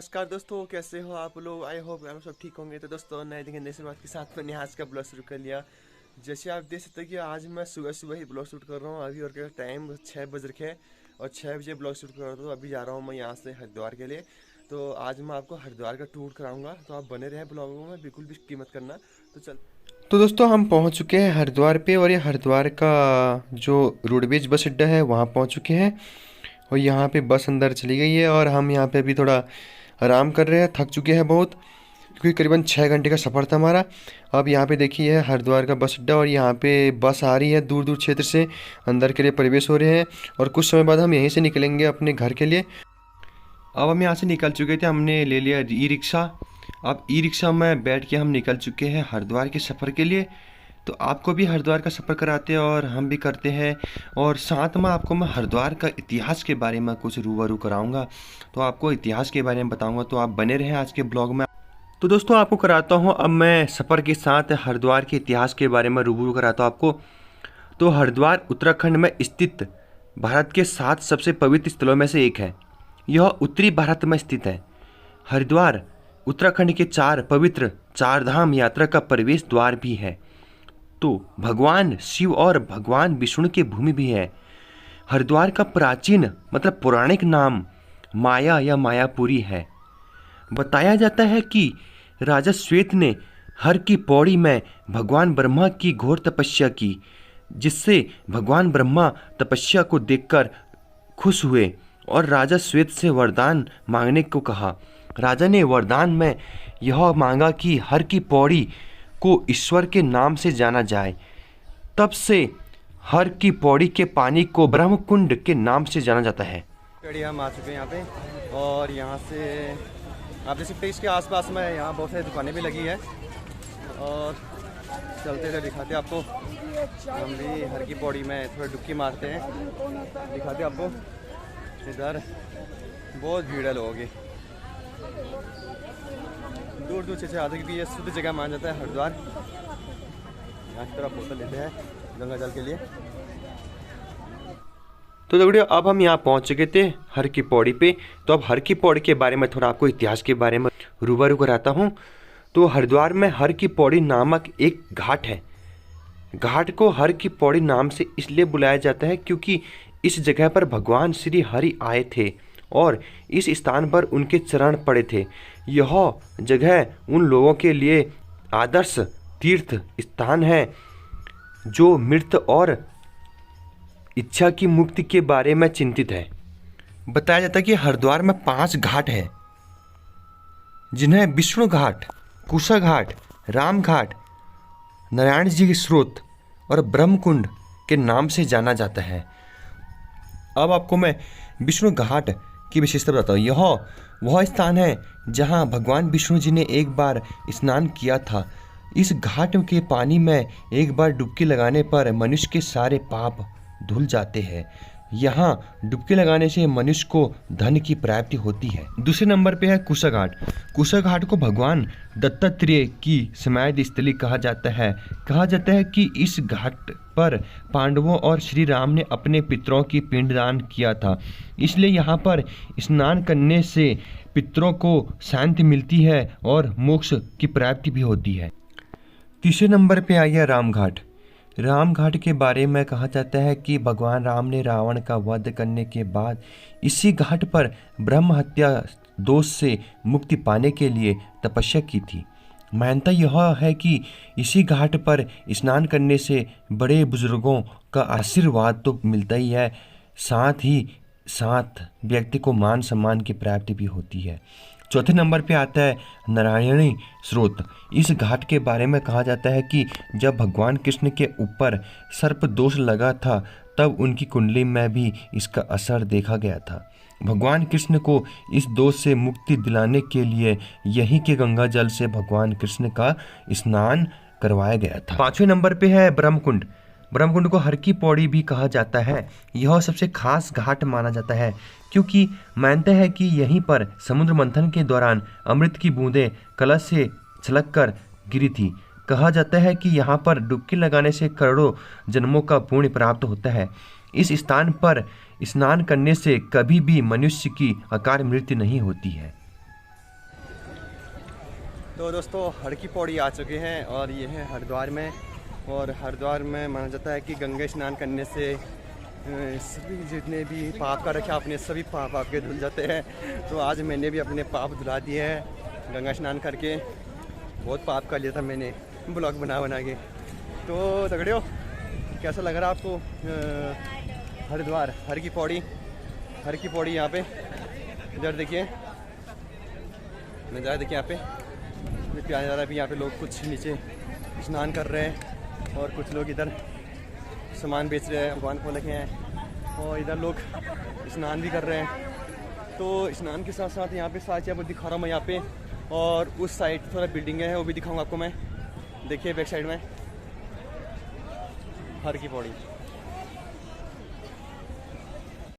नमस्कार दोस्तों, कैसे हो आप लोग। आई होप आप सब ठीक होंगे। तो दोस्तों नए दिन नई शुरुआत के साथ मैंने आज का ब्लॉग शुरू कर लिया। जैसे आप देख सकते हैं कि आज मैं सुबह सुबह ही ब्लॉग शूट कर रहा हूँ। अभी और क्या टाइम 6 बज रखे हैं और 6 बजे ब्लॉग शूट कर रहा हूँ। अभी जा रहा हूँ मैं यहाँ से हरिद्वार के लिए। तो आज मैं आपको हरिद्वार का टूर कराऊंगा, तो आप बने रहे ब्लॉगों में, बिल्कुल भी कीमत करना। तो दोस्तों हम पहुंच चुके हैं हरिद्वार पे, और ये हरिद्वार का जो रोडवेज बस अड्डा है वहाँ पहुंच चुके हैं। और यहाँ पे बस अंदर चली गई है और हम यहाँ पे अभी थोड़ा आराम कर रहे हैं, थक चुके हैं बहुत, क्योंकि करीबन 6 घंटे का सफ़र था हमारा। अब यहाँ पे देखिए है हरिद्वार का बस अड्डा, और यहाँ पे बस आ रही है दूर दूर क्षेत्र से, अंदर के लिए प्रवेश हो रहे हैं। और कुछ समय बाद हम यहीं से निकलेंगे अपने घर के लिए। अब हम यहाँ से निकल चुके थे, हमने ले लिया ई रिक्शा। अब ई रिक्शा में बैठ के हम निकल चुके हैं हरिद्वार के सफ़र के लिए। तो आपको भी हरिद्वार का सफ़र कराते हैं और हम भी करते हैं, और साथ में आपको मैं हरिद्वार का इतिहास के बारे में कुछ रूबरू कराऊंगा। तो आपको इतिहास के बारे में बताऊंगा, तो आप बने रहें आज के ब्लॉग में। तो दोस्तों आपको कराता हूं अब मैं सफ़र के साथ हरिद्वार के इतिहास के बारे में रूबरू कराता हूं आपको। तो हरिद्वार उत्तराखंड में स्थित भारत के 7 सबसे पवित्र स्थलों में से एक है। यह उत्तरी भारत में स्थित है। हरिद्वार उत्तराखंड के 4 पवित्र चारधाम यात्रा का प्रवेश द्वार भी है। तो भगवान शिव और भगवान विष्णु की भूमि भी है। हरिद्वार का प्राचीन मतलब पौराणिक नाम माया या मायापुरी है। बताया जाता है कि राजा श्वेत ने हर की पौड़ी में भगवान ब्रह्मा की घोर तपस्या की, जिससे भगवान ब्रह्मा तपस्या को देखकर खुश हुए और राजा श्वेत से वरदान मांगने को कहा। राजा ने वरदान में यह मांगा कि हर की पौड़ी को ईश्वर के नाम से जाना जाए। तब से हर की पौड़ी के पानी को ब्रह्मकुंड के नाम से जाना जाता है। हम आ चुके हैं यहाँ पे, और यहाँ से आप देख सकते हैं इसके आसपास में यहाँ बहुत सारी दुकानें भी लगी है। और चलते हुए दिखाते हैं आपको, हम भी हर की पौड़ी में थोड़ा डुबकी मारते हैं, दिखाते हैं आपको। इधर बहुत भीड़ है लोगों की, दूर दूर से आते, क्योंकि ये शुद्ध जगह माना जाता है हरिद्वार। यहाँ की तरफ बोतल लेते हैं गंगा जल के लिए। तो दगड़ियों अब हम यहाँ पहुँच चुके थे हर की पौड़ी पे। तो अब हर की पौड़ी के बारे में थोड़ा आपको इतिहास के बारे में रूबरू कराता हूँ। तो हरिद्वार में हर की पौड़ी नामक एक घाट है। घाट को हर की पौड़ी नाम से इसलिए बुलाया जाता है क्योंकि इस जगह पर भगवान श्री हरि आए थे और इस स्थान पर उनके चरण पड़े थे। यह जगह उन लोगों के लिए आदर्श तीर्थ स्थान है जो मृत और इच्छा की मुक्ति के बारे में चिंतित है। बताया जाता है कि हरिद्वार में 5 घाट हैं, जिन्हें विष्णु घाट, कुशा घाट, राम घाट, नारायण जी के स्रोत और ब्रह्मकुंड के नाम से जाना जाता है। अब आपको मैं विष्णु घाट की विशेषता बताता हूँ। यह वह स्थान है जहाँ भगवान विष्णु जी ने एक बार स्नान किया था। इस घाट के पानी में एक बार डुबकी लगाने पर मनुष्य के सारे पाप धुल जाते हैं। यहाँ डुबकी लगाने से मनुष्य को धन की प्राप्ति होती है। दूसरे नंबर पे है कुशा घाट। कुशा घाट को भगवान दत्तात्रेय की समाधि स्थली कहा जाता है। कहा जाता है कि इस घाट पर पांडवों और श्री राम ने अपने पितरों की पिंडदान किया था, इसलिए यहाँ पर स्नान करने से पितरों को शांति मिलती है और मोक्ष की प्राप्ति भी होती है। तीसरे नंबर पे आ गया राम घाट। राम घाट के बारे में कहा जाता है कि भगवान राम ने रावण का वध करने के बाद इसी घाट पर ब्रह्म हत्या दोष से मुक्ति पाने के लिए तपस्या की थी। मान्यता यह है कि इसी घाट पर स्नान करने से बड़े बुजुर्गों का आशीर्वाद तो मिलता ही है, साथ ही साथ व्यक्ति को मान सम्मान की प्राप्ति भी होती है। चौथे नंबर पे आता है नारायणी स्रोत। इस घाट के बारे में कहा जाता है कि जब भगवान कृष्ण के ऊपर सर्प दोष लगा था तब उनकी कुंडली में भी इसका असर देखा गया था। भगवान कृष्ण को इस दोष से मुक्ति दिलाने के लिए यहीं के गंगा जल से भगवान कृष्ण का स्नान करवाया गया था। 5वें नंबर पे है ब्रह्मकुंड। ब्रह्मकुंड को हर की पौड़ी भी कहा जाता है। यह सबसे खास घाट माना जाता है क्योंकि मानते हैं कि यहीं पर समुद्र मंथन के दौरान अमृत की बूंदें कलश से छलककर गिरी थी। कहा जाता है कि यहाँ पर डुबकी लगाने से करोड़ों जन्मों का पुण्य प्राप्त होता है। इस स्थान पर स्नान करने से कभी भी मनुष्य की अकाल मृत्यु नहीं होती है। तो दोस्तों हर की पौड़ी आ चुके हैं और ये है हरिद्वार में। और हरिद्वार में माना जाता है कि गंगा स्नान करने से सभी जितने भी पाप कर रखे अपने सभी पाप आपके धुल जाते हैं। तो आज मैंने भी अपने पाप धुला दिए हैं गंगा स्नान करके। बहुत पाप कर लिया था मैंने ब्लॉग बना के। तो तगड़े हो, कैसा लग रहा है आपको हरिद्वार हर की पौड़ी यहाँ पे? इधर देखिए नज़ारा, देखिए यहाँ पे प्यारा नज़ारा भी। यहाँ पे लोग कुछ नीचे स्नान कर रहे हैं और कुछ लोग इधर सामान बेच रहे हैं, दुकान खोल रखे हैं और इधर लोग स्नान भी कर रहे हैं। तो स्नान के साथ साथ यहाँ पे साथ आपको दिखा रहा हूँ मैं यहाँ पे। और उस साइड थोड़ा बिल्डिंग है वो भी दिखाऊंगा आपको मैं। देखिए बैक साइड में हर की पौड़ी।